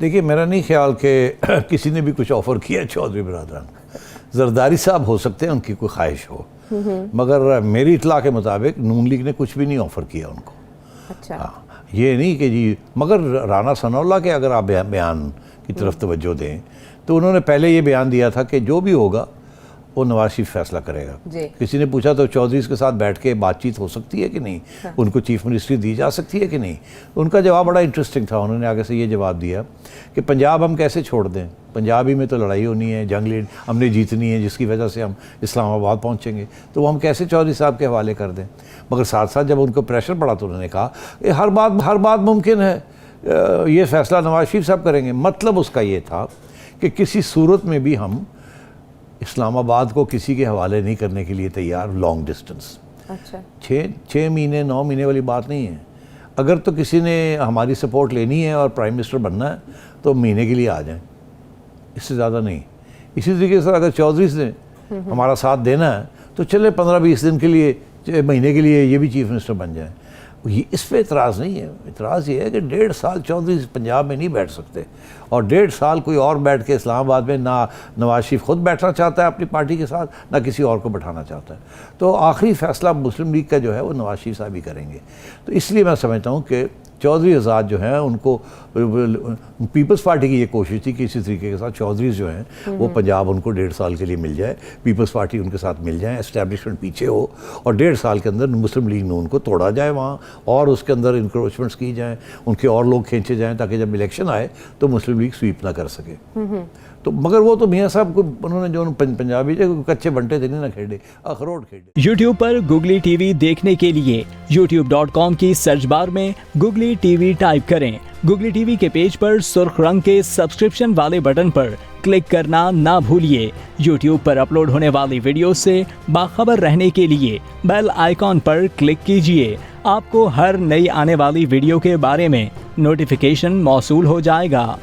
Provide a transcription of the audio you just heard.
دیکھیے میرا نہیں خیال کہ کسی نے بھی کچھ آفر کیا چودھری برادران زرداری صاحب ہو سکتے ہیں ان کی کوئی خواہش ہو، مگر میری اطلاع کے مطابق نون لیگ نے کچھ بھی نہیں آفر کیا ان کو۔ اچھا یہ نہیں کہ جی، مگر رانا ثناء اللہ کے اگر آپ بیان کی طرف توجہ دیں تو انہوں نے پہلے یہ بیان دیا تھا کہ جو بھی ہوگا وہ نواز شریف فیصلہ کرے گا۔ جی کسی نے پوچھا تو چودھریز کے ساتھ بیٹھ کے بات چیت ہو سکتی ہے کہ نہیں، ان کو چیف منسٹری دی جا سکتی ہے کہ نہیں۔ ان کا جواب بڑا انٹرسٹنگ تھا، انہوں نے آگے سے یہ جواب دیا کہ پنجاب ہم کیسے چھوڑ دیں، پنجاب ہی میں تو لڑائی ہونی ہے، جنگ ہم نے جیتنی ہے، جس کی وجہ سے ہم اسلام آباد پہنچیں گے، تو وہ ہم کیسے چودھری صاحب کے حوالے کر دیں۔ مگر ساتھ ساتھ جب ان کو پریشر پڑا تو انہوں نے کہا کہ ہر بات ممکن ہے، یہ فیصلہ نواز شریف صاحب کریں گے۔ مطلب اس کا یہ تھا کہ کسی صورت میں بھی ہم اسلام آباد کو کسی کے حوالے نہیں کرنے کے لیے تیار، لانگ ڈسٹنس۔ اچھا 6 مہینے 9 مہینے والی بات نہیں ہے۔ اگر تو کسی نے ہماری سپورٹ لینی ہے اور پرائم منسٹر بننا ہے تو مہینے کے لیے آ جائیں، اس سے زیادہ نہیں۔ اسی طریقے سے اگر چودھریز نے ہمارا ساتھ دینا ہے تو چلے 15-20 دن کے لیے، مہینے کے لیے یہ بھی چیف منسٹر بن جائیں۔ اس پہ اعتراض نہیں ہے، اعتراض یہ ہے کہ 1.5 سال چودھری پنجاب میں نہیں بیٹھ سکتے، اور 1.5 سال کوئی اور بیٹھ کے اسلام آباد میں، نہ نواز شریف خود بیٹھنا چاہتا ہے اپنی پارٹی کے ساتھ، نہ کسی اور کو بٹھانا چاہتا ہے۔ تو آخری فیصلہ مسلم لیگ کا جو ہے وہ نواز شریف صاحب ہی کریں گے۔ تو اس لیے میں سمجھتا ہوں کہ چودھری آزاد جو ہیں ان کو، پیپلز پارٹی کی یہ کوشش تھی کہ اسی طریقے کے ساتھ چودھریز جو ہیں وہ پنجاب ان کو 1.5 سال کے لیے مل جائے، پیپلز پارٹی ان کے ساتھ مل جائیں، اسٹیبلشمنٹ پیچھے ہو، اور 1.5 سال کے اندر مسلم لیگ نون کو توڑا جائے وہاں، اور اس کے اندر انکروچمنٹس کی جائیں، ان کے اور لوگ کھینچے جائیں تاکہ جب الیکشن آئے تو مسلم لیگ سویپ نہ کر سکے۔ تو مگر وہ تو میاں صاحب کو انہوں نے جو پنجابی جو کچے بنٹے تھے نہ کھیلے، اخروٹ کھیلے۔ یوٹیوب پر گوگلی ٹی وی دیکھنے کے لیے youtube.com کی سرچ بار میں گوگلی ٹی وی ٹائپ کریں۔ گوگلی ٹی وی کے پیج پر سرخ رنگ کے سبسکرپشن والے بٹن پر کلک کرنا نہ بھولیے۔ یوٹیوب پر اپلوڈ ہونے والی ویڈیو سے باخبر رہنے کے لیے بیل آئیکن پر کلک کیجیے۔ آپ کو ہر نئی آنے والی ویڈیو کے بارے میں نوٹیفیکیشن موصول ہو جائے گا۔